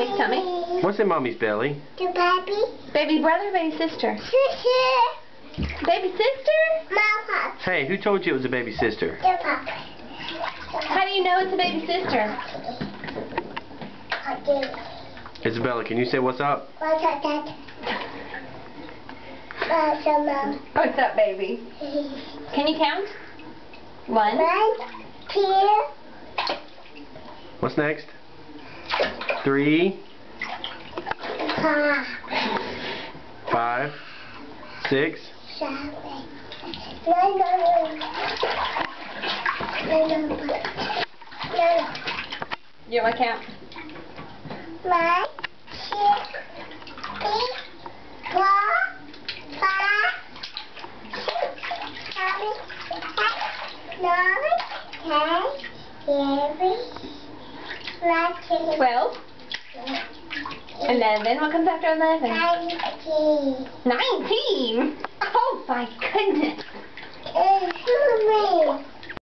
Mommy's tummy. What's in Mommy's belly? The baby. Baby brother or baby sister? Sister. Baby sister? Mama. Hey, who told you it was a baby sister? The papa. How do you know it's a baby sister? Isabella, can you say what's up? What's up, Dad? What's up, Mom? What's up, baby? Can you count? 1, 2, What's next? 3, 4, 5, 6. 7. No. You want to count? 1, 2, 3, 4, 5, 6, 7, 8, 9, 10, 11, 12. 11. What comes after 11? 19. 19? Oh my goodness. It's